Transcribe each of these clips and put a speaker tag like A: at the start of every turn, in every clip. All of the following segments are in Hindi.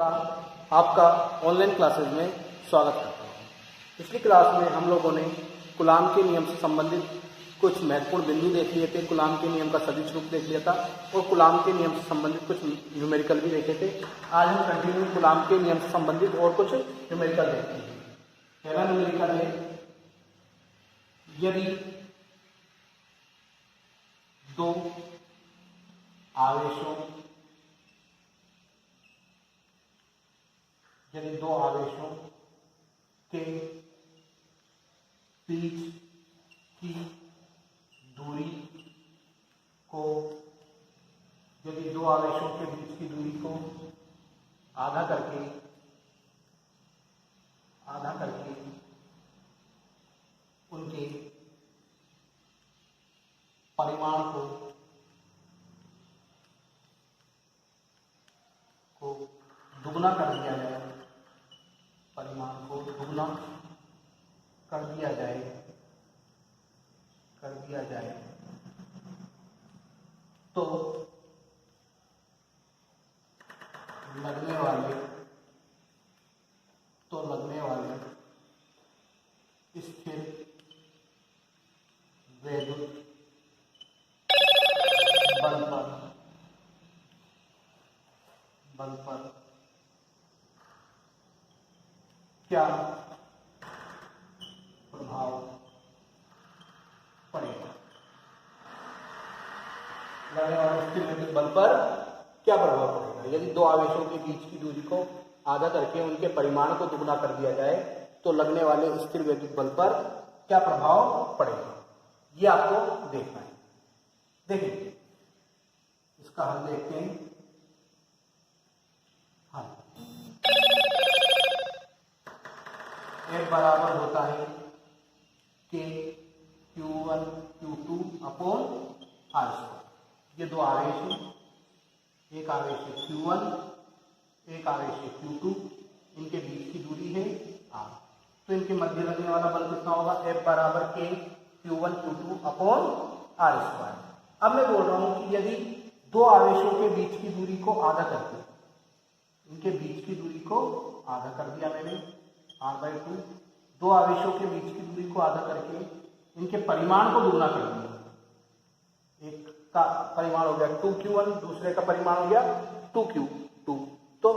A: का आपका ऑनलाइन क्लासेस में स्वागत करता हूँ। पिछली क्लास में हम लोगों ने कूलाम के नियम से संबंधित कुछ महत्वपूर्ण बिंदु देख लिए थे, कूलाम के नियम का सदिश रूप देख लिया था और कूलाम के नियम से संबंधित कुछ न्यूमेरिकल भी देखे थे। आज हम कंटिन्यू कूलाम के नियम से संबंधित और कुछ न्यूमेरिकल देखते हैं। पहला न्यूमेरिकल है, यदि दो आवेशों के बीच की दूरी को आधा करके उनके परिमाण को दुगना कर दिया जाए, तो लगने वाले स्थिर वैद्युत बल पर क्या प्रभाव पड़ेगा? लगने वाले स्थिर वैद्युत बल पर क्या प्रभाव पड़ेगा? यदि दो आवेशों के बीच की दूरी को आधा करके उनके परिमाण को दुगना कर दिया जाए तो लगने वाले स्थिर वैद्युत बल पर क्या प्रभाव पड़ेगा, ये आपको देखना है। देखिए इसका हल देखते हैं। F बराबर होता है K Q1 Q2 upon R square. ये दो आवेश हैं, एक आवेश है Q1, एक आवेश है Q2, इनके बीच की दूरी है R। तो इनके मध्य लगने वाला बल कितना होगा? F बराबर K Q1 Q2 upon R square. अब मैं बोल रहा हूं कि यदि दो आवेशों के बीच की दूरी को आधा करके, इनके बीच की दूरी को आधा कर दिया मैंने R/2, दो आवेशों के बीच की दूरी को आधा करके इनके परिमाण को दुगना कर दिया। एक का परिमाण हो गया 2Q1, दूसरे का परिमाण हो गया 2Q2। तो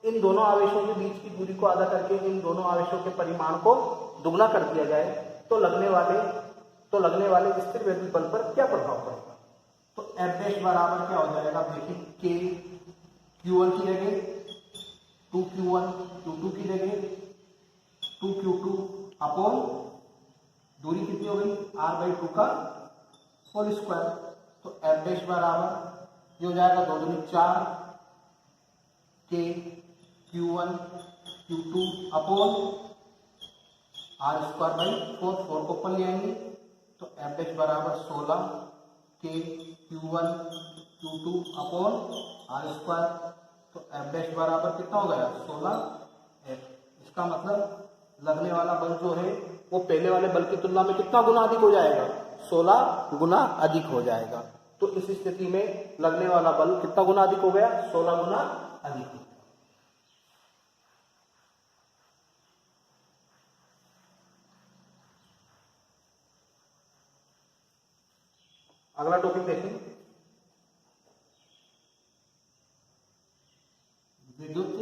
A: इन दोनों आवेशों के बीच की दूरी को आधा करके इन दोनों आवेशों के परिमाण को दुगना कर दिया जाए तो लगने वाले स्थिर वैद्युत बल पर क्या प्रभाव पड़ेगा? तो F' बराबर क्या हो जाएगा? देखिए K Q1 की जगह 2Q1, Q2 की जगह 2Q2 अपॉन दूरी कितनी हो गई? R/2 का होल स्क्वायर। तो F' बराबर ये हो जाएगा 2 दूनी 4 K Q1 Q2 upon R²/4, 4 को ऊपर ले आएंगे तो F' बराबर 16 K Q1 Q2 upon R²। तो F' बराबर कितना हो गया? 16F। इसका मतलब लगने वाला बल जो है वो पहले वाले बल की तुलना में कितना गुना अधिक हो जाएगा? 16 गुना अधिक हो जाएगा। तो इस स्थिति में लगने वाला बल कितना गुना अधिक हो गया? 16 गुना अधिक हो गया। अगला टॉपिक देखें, विद्युत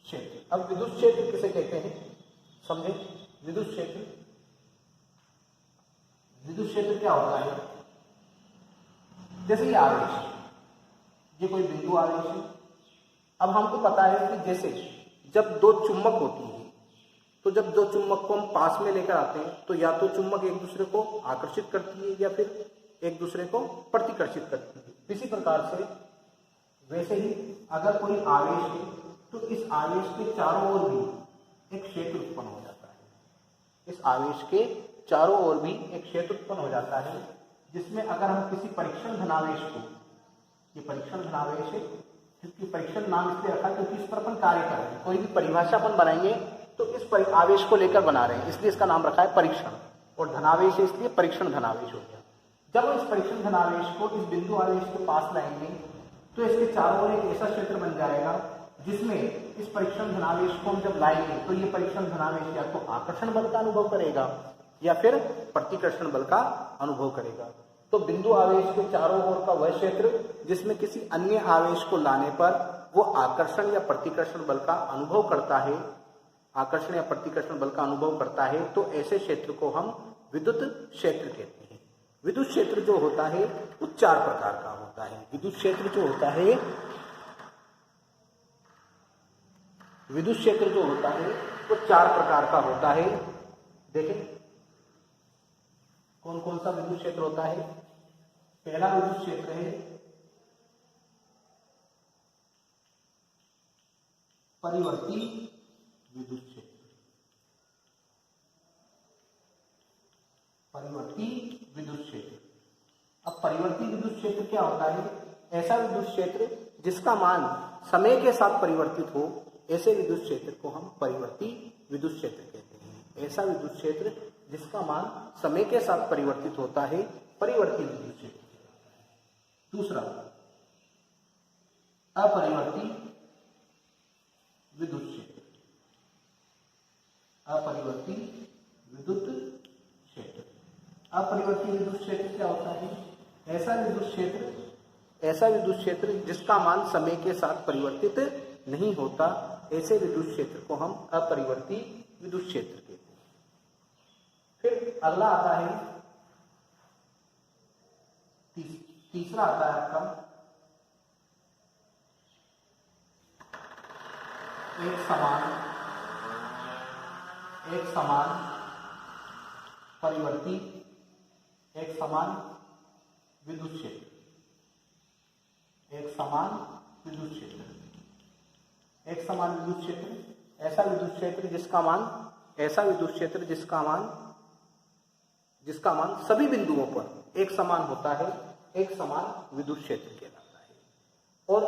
A: क्षेत्र। अब विद्युत क्षेत्र किसे कहते हैं समझे। विद्युत क्षेत्र क्या होता है? जैसे ये आवेश, ये कोई बिंदु आवेश है। अब हमको पता है कि जैसे जब दो चुंबक होती है तो जब दो चुंबक को हम पास में लेकर आते हैं तो या तो चुंबक एक दूसरे को आकर्षित करती है या फिर एक दूसरे को प्रतिकर्षित करती है। इसी प्रकार से वैसे ही अगर कोई आवेश है तो इस आवेश के चारों ओर भी एक क्षेत्र उत्पन्न हो जाता है। इस आवेश के चारों ओर भी एक क्षेत्र उत्पन्न हो जाता है, जिसमें अगर हम किसी परीक्षण धनावेश को, ये परीक्षण धनावेश है क्योंकि परीक्षण नाम इसलिए रखा क्योंकि इस पर अपन कार्य कर रहे हैं, कोई भी परिभाषा अपन बनाएंगे तो इस आवेश को लेकर बना रहे हैं, इसलिए इसका नाम रखा है परीक्षण। और धनावेश है इसलिए परीक्षण धनावेश हो गया। जब हम इस परीक्षण धनावेश को इस बिंदु आवेश के पास लाएंगे तो इसके चारों ओर एक ऐसा क्षेत्र बन जाएगा जिसमें इस परीक्षण धनावेश को हम जब लाएंगे तो ये परीक्षण धनावेश या तो आकर्षण बल का अनुभव करेगा या फिर प्रतिकर्षण बल का अनुभव करेगा। तो बिंदु आवेश के चारों ओर का वह क्षेत्र जिसमें किसी अन्य आवेश को लाने पर वो आकर्षण या प्रतिकर्षण बल का अनुभव करता है, आकर्षण या प्रतिकर्षण बल का अनुभव करता है, तो ऐसे क्षेत्र को हम विद्युत क्षेत्र कहते हैं। विद्युत क्षेत्र जो होता है वो 4 प्रकार का होता है। विद्युत क्षेत्र जो होता है, विद्युत क्षेत्र जो होता है वो 4 प्रकार का होता है। देखें कौन कौन सा विद्युत क्षेत्र होता है। पहला विद्युत क्षेत्र है परिवर्ती विद्युत क्षेत्र। परिवर्ती विद्युत क्षेत्र। अब परिवर्ती विद्युत क्षेत्र क्या होता है? ऐसा विद्युत क्षेत्र जिसका मान समय के साथ परिवर्तित हो, ऐसे विद्युत क्षेत्र को हम परिवर्ती विद्युत क्षेत्र कहते हैं। ऐसा विद्युत क्षेत्र जिसका मान समय के साथ परिवर्तित होता है, परिवर्ती विद्युत क्षेत्र। दूसरा अपरिवर्ती विद्युत क्षेत्र। अपरिवर्ती विद्युत क्षेत्र। अपरिवर्ती विद्युत क्षेत्र क्या होता है? ऐसा विद्युत क्षेत्र जिसका मान समय के साथ परिवर्तित नहीं होता, ऐसे विद्युत क्षेत्र को हम अपरिवर्ती विद्युत क्षेत्र कहते हैं। फिर अगला आता है तीसरा आता है आपका एक समान परिवर्ती एक समान विद्युत क्षेत्र। एक समान विद्युत क्षेत्र। एक समान विद्युत क्षेत्र ऐसा विद्युत क्षेत्र जिसका मान सभी बिंदुओं पर एक समान होता है, एक समान विद्युत क्षेत्र कहलाता है। और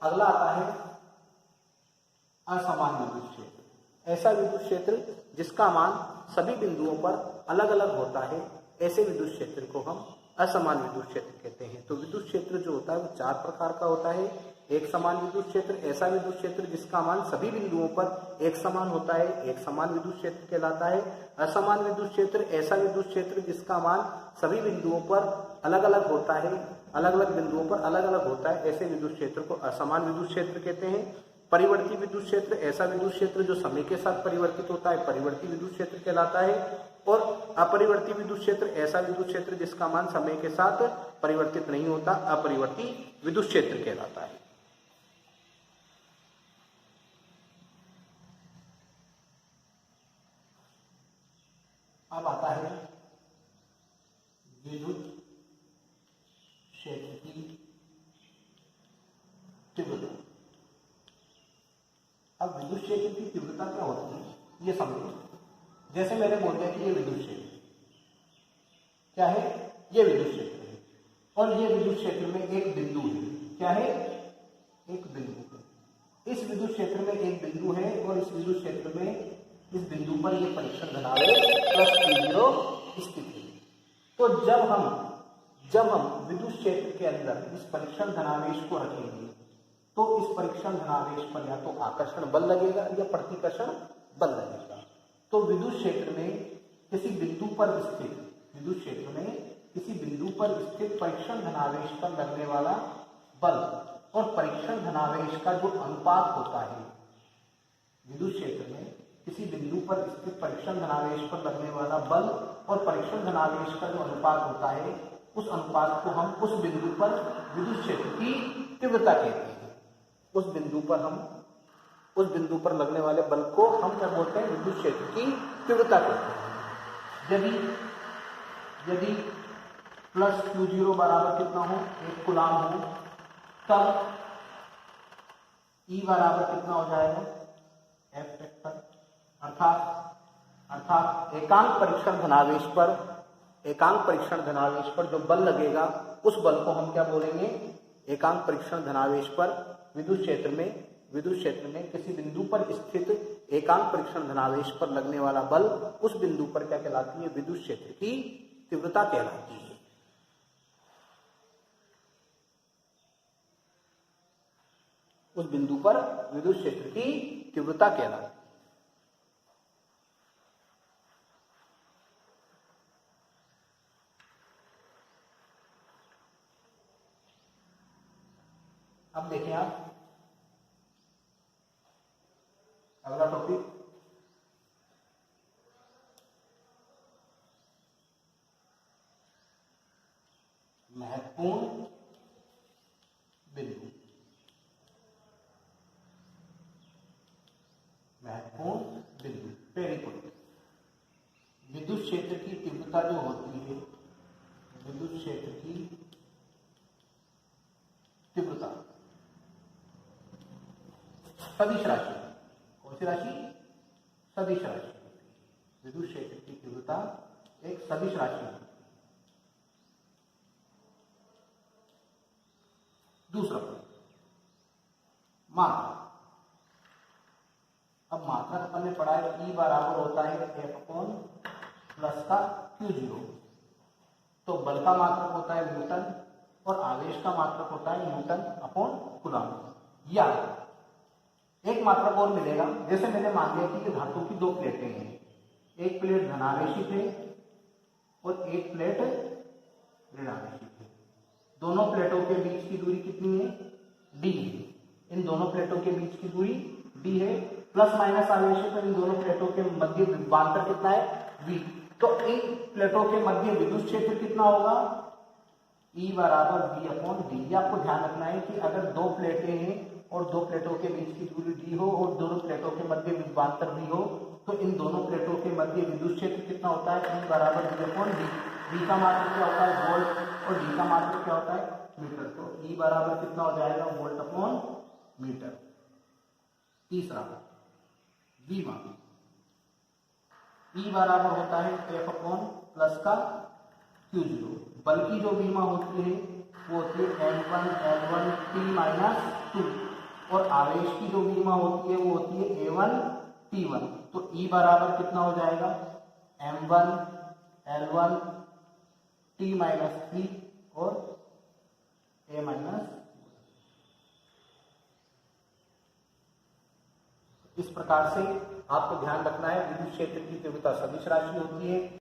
A: अगला आता है असमान विद्युत क्षेत्र। ऐसा विद्युत क्षेत्र जिसका मान सभी बिंदुओं पर अलग अलग होता है, ऐसे विद्युत क्षेत्र को हम असमान विद्युत क्षेत्र कहते हैं। तो विद्युत क्षेत्र जो होता है वो 4 प्रकार का होता है। एक समान विद्युत क्षेत्र ऐसा विद्युत क्षेत्र जिसका मान सभी बिंदुओं पर एक समान होता है, एक समान विद्युत क्षेत्र कहलाता है। असमान विद्युत क्षेत्र ऐसा विद्युत क्षेत्र जिसका मान सभी बिंदुओं पर अलग अलग होता है, अलग अलग बिंदुओं पर अलग अलग होता है, ऐसे विद्युत क्षेत्र को असमान विद्युत क्षेत्र कहते हैं। परिवर्ती विद्युत क्षेत्र ऐसा विद्युत क्षेत्र जो समय के साथ परिवर्तित होता है, परिवर्ती विद्युत क्षेत्र कहलाता है। और अपरिवर्ती विद्युत क्षेत्र ऐसा विद्युत क्षेत्र जिसका मान समय के साथ परिवर्तित नहीं होता, अपरिवर्ती विद्युत क्षेत्र कहलाता है। अब आता है विद्युत क्षेत्र की तीव्रता। अब विद्युत क्षेत्र की तीव्रता क्या होती है ये समझो। जैसे मैंने बोल दिया कि ये विद्युत क्षेत्र क्या है, ये विद्युत क्षेत्र है और ये विद्युत क्षेत्र में एक बिंदु है। क्या है? एक बिंदु है। इस विद्युत क्षेत्र में एक बिंदु है और इस विद्युत क्षेत्र में इस बिंदु पर ये परीक्षण धनावेश प्लस Q0 स्थित है। तो जब हम विद्युत क्षेत्र के अंदर इस परीक्षण धनावेश को रखेंगे तो इस परीक्षण धनावेश पर या तो आकर्षण बल लगेगा या प्रतिकर्षण बल लगेगा। तो विद्युत क्षेत्र में किसी बिंदु पर स्थित परीक्षण धनावेश पर लगने वाला बल और परीक्षण धनावेश का जो अनुपात होता है, विद्युत क्षेत्र में किसी बिंदु पर स्थित परीक्षण धनावेश पर लगने वाला बल और परीक्षण धनावेश का जो अनुपात होता है, उस अनुपात को हम उस बिंदु पर विद्युत क्षेत्र की तीव्रता कहते हैं। उस बिंदु पर लगने वाले बल को हम क्या बोलते हैं? विद्युत क्षेत्र की तीव्रता कहते हैं। यदि प्लस Q0 बराबर कितना हो? 1 कूलाम हो, तब E बराबर कितना हो जाएगा? F factor. अर्थात एकांक परीक्षण धनावेश पर जो बल लगेगा उस बल को हम क्या बोलेंगे? एकांक परीक्षण धनावेश पर विद्युत क्षेत्र में किसी बिंदु पर स्थित एकांक परीक्षण धनावेश पर लगने वाला बल उस बिंदु पर क्या कहलाती है? विद्युत क्षेत्र की तीव्रता कहलाती है। उस बिंदु पर विद्युत क्षेत्र की तीव्रता कहलाती है। अब देखें आप अगला टॉपिक, महत्वपूर्ण बिंदु। महत्वपूर्ण बिंदु वेरी गुड। विद्युत क्षेत्र की तीव्रता जो होती है, विद्युत क्षेत्र की तीव्रता सदिश राशि, कौन सी राशि? सदिश राशि। विद्युत क्षेत्र की तीव्रता एक सदिश राशि है। दूसरा मात्रा। अब मात्रा अपन ने पढ़ा है E बराबर होता है F/+ का Q0। तो बल का मात्रक होता है न्यूटन और आवेश का मात्रक होता है N/कूलम्ब। या एक मात्रक और मिलेगा, जैसे मैंने मान लिया कि ये धातु की दो प्लेटें हैं, एक प्लेट धनावेशित है और एक प्लेट ऋणावेशित है। दोनों प्लेटों के बीच की दूरी कितनी है? d। इन दोनों प्लेटों के बीच की दूरी d है। प्लस माइनस आवेश है तो इन दोनों प्लेटों के मध्य विभवांतर कितना है? v। तो इन प्लेटों के मध्य विद्युत क्षेत्र कितना होगा? E बराबर V/d। ये आपको ध्यान रखना है कि अगर दो प्लेटें हैं और दो प्लेटों के बीच की दूरी d हो और दोनों प्लेटों के मध्य विभवांतर v हो, तो इन दोनों प्लेटों के मध्य विद्युत क्षेत्र कितना होता है? E बराबर V/d। v का मात्रक क्या होता है? वोल्ट, और d का मात्रक क्या होता है? मीटर। तो E बराबर कितना हो जाएगा? वोल्ट/मीटर। तीसरा विमा। E बराबर होता है F/+ का Q0। बल की जो विमा होती है वो होती है N1L1T-2 और आवेश की जो विमा होती है वो होती है A1T1। तो E बराबर कितना हो जाएगा? M1L1T-3 और A-। इस प्रकार से आपको ध्यान रखना है विद्युत क्षेत्र की तीव्रता सदिश राशि होती है